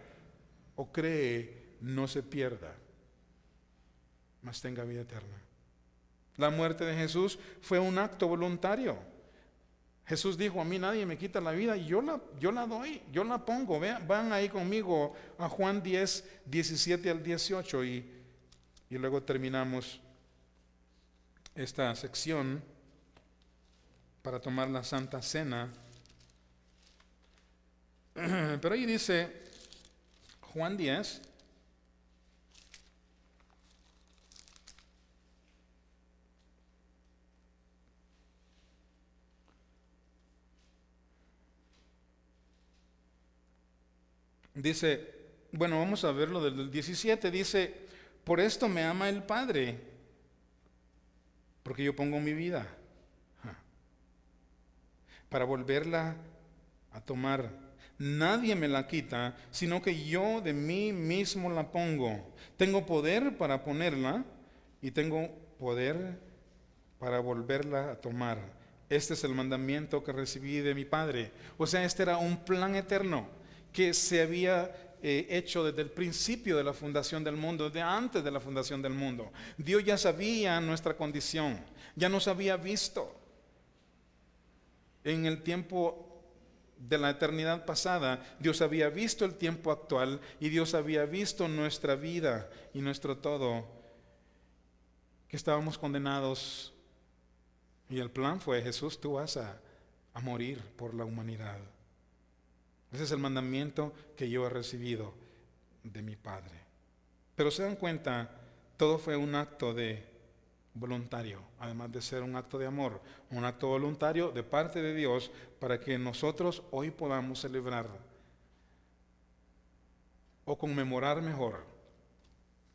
S1: o cree no se pierda, mas tenga vida eterna. La muerte de Jesús fue un acto voluntario. Jesús dijo, a mí nadie me quita la vida, y yo la doy, yo la pongo. Vean, van ahí conmigo a Juan 10:17 al 18 y luego terminamos esta sección para tomar la Santa Cena. Pero ahí dice Juan 10, dice, bueno, vamos a verlo del 17, dice, por esto me ama el Padre, porque yo pongo mi vida para volverla a tomar. Nadie me la quita, sino que yo de mí mismo la pongo. Tengo poder para ponerla y tengo poder para volverla a tomar. Este es el mandamiento que recibí de mi Padre. O sea, este era un plan eterno que se había hecho desde el principio de la fundación del mundo, desde antes de la fundación del mundo. Dios ya sabía nuestra condición, ya nos había visto en el tiempo de la eternidad pasada. Dios había visto el tiempo actual y Dios había visto nuestra vida y nuestro todo, que estábamos condenados. Y el plan fue: Jesús, tú vas a morir por la humanidad. Ese es el mandamiento que yo he recibido de mi Padre. Pero se dan cuenta, todo fue un acto de voluntario, además de ser un acto de amor, un acto voluntario de parte de Dios para que nosotros hoy podamos celebrar o conmemorar mejor,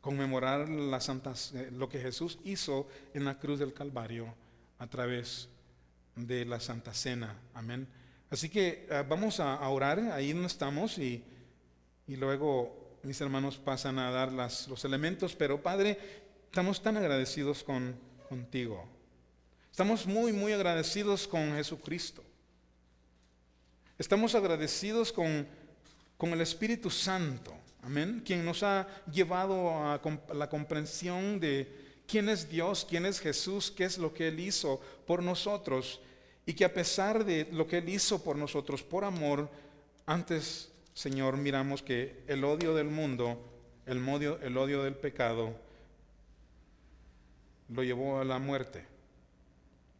S1: conmemorar lo que Jesús hizo en la cruz del Calvario a través de la Santa Cena. Amén. Así que vamos a orar ahí donde estamos y luego mis hermanos pasan a dar los elementos. Pero Padre, estamos tan agradecidos contigo. Estamos muy, muy agradecidos con Jesucristo. Estamos agradecidos con el Espíritu Santo. Amén. Quien nos ha llevado a la comprensión de quién es Dios, quién es Jesús, qué es lo que Él hizo por nosotros. Y que a pesar de lo que Él hizo por nosotros, por amor, antes, Señor, miramos que el odio del mundo, el odio del pecado, lo llevó a la muerte.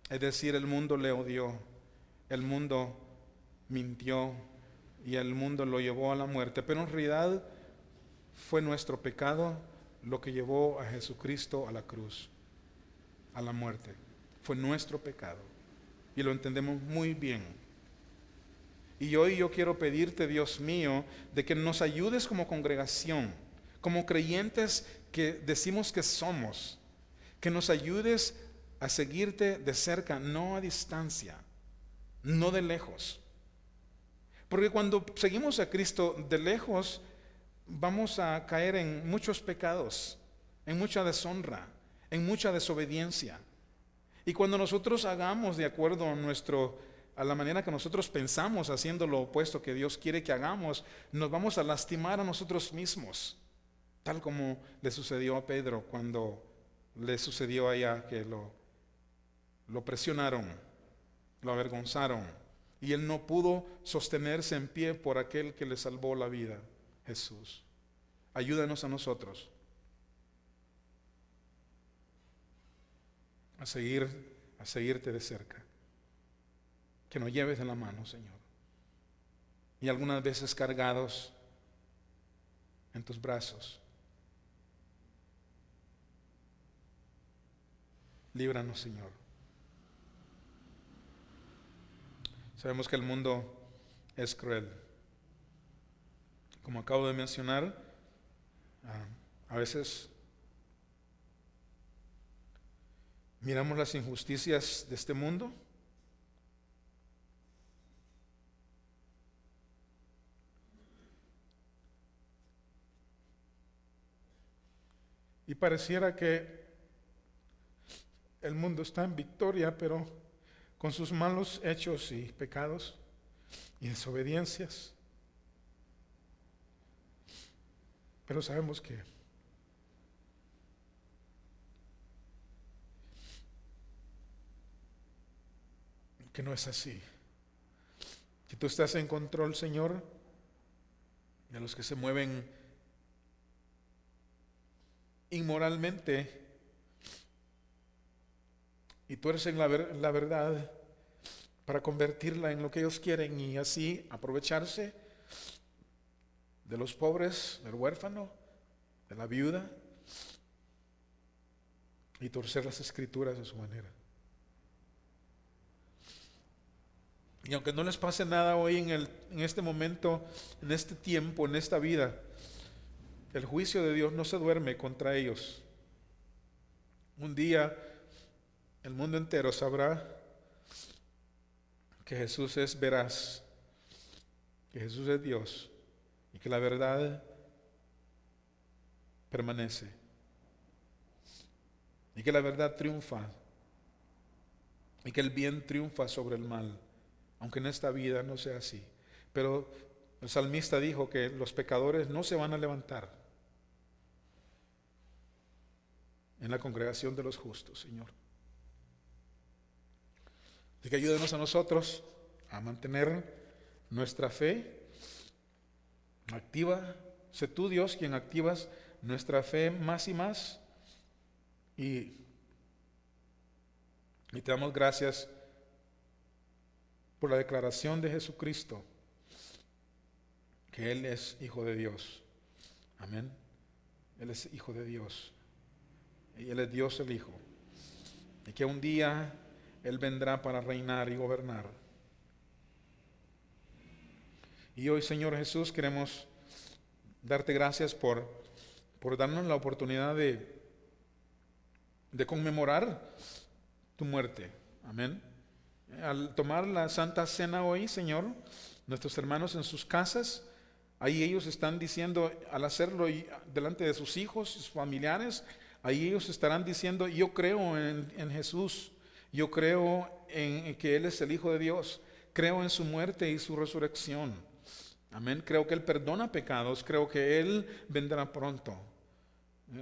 S1: Es decir, el mundo le odió, el mundo mintió y el mundo lo llevó a la muerte. Pero en realidad fue nuestro pecado lo que llevó a Jesucristo a la cruz, a la muerte. Fue nuestro pecado. Y lo entendemos muy bien. Y hoy yo quiero pedirte, Dios mío, de que nos ayudes como congregación, como creyentes que decimos que somos, que nos ayudes a seguirte de cerca, no a distancia, no de lejos. Porque cuando seguimos a Cristo de lejos, vamos a caer en muchos pecados, en mucha deshonra, en mucha desobediencia. Y cuando nosotros hagamos de acuerdo a la manera que nosotros pensamos, haciendo lo opuesto que Dios quiere que hagamos, nos vamos a lastimar a nosotros mismos, tal como le sucedió a Pedro cuando le sucedió allá que lo presionaron, lo avergonzaron, y él no pudo sostenerse en pie por aquel que le salvó la vida, Jesús. Ayúdanos a nosotros a seguirte de cerca, que nos lleves de la mano, Señor, y algunas veces cargados en tus brazos. Líbranos, Señor. Sabemos que el mundo es cruel. Como acabo de mencionar, a veces miramos las injusticias de este mundo y pareciera que el mundo está en victoria, pero con sus malos hechos y pecados y desobediencias. Pero sabemos que no es así. Que tú estás en control, Señor, de los que se mueven inmoralmente, y tú eres en la verdad para convertirla en lo que ellos quieren y así aprovecharse de los pobres, del huérfano, de la viuda, y torcer las escrituras de su manera. Y aunque no les pase nada hoy en este momento, en este tiempo, en esta vida, el juicio de Dios no se duerme contra ellos. Un día el mundo entero sabrá que Jesús es veraz, que Jesús es Dios y que la verdad permanece y que la verdad triunfa y que el bien triunfa sobre el mal, aunque en esta vida no sea así. Pero El salmista dijo que los pecadores no se van a levantar en la congregación de los justos, Señor. Así que ayúdenos a nosotros a mantener nuestra fe activa. Sé tú, Dios, quien activas nuestra fe más y más. Y te damos gracias por la declaración de Jesucristo, que Él es Hijo de Dios. Amén. Él es Hijo de Dios. Y Él es Dios el Hijo. Y que un día Él vendrá para reinar y gobernar. Y hoy, Señor Jesús, queremos darte gracias por darnos la oportunidad de conmemorar tu muerte. Amén. Al tomar la Santa Cena hoy, Señor, nuestros hermanos en sus casas, ahí ellos están diciendo, al hacerlo delante de sus hijos, sus familiares, ahí ellos estarán diciendo, yo creo en Jesús, yo creo en que Él es el Hijo de Dios, creo en su muerte y su resurrección. Amén. Creo que Él perdona pecados, creo que Él vendrá pronto.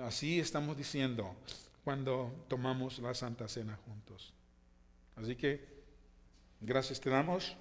S1: Así estamos diciendo cuando tomamos la Santa Cena juntos. Así que gracias te damos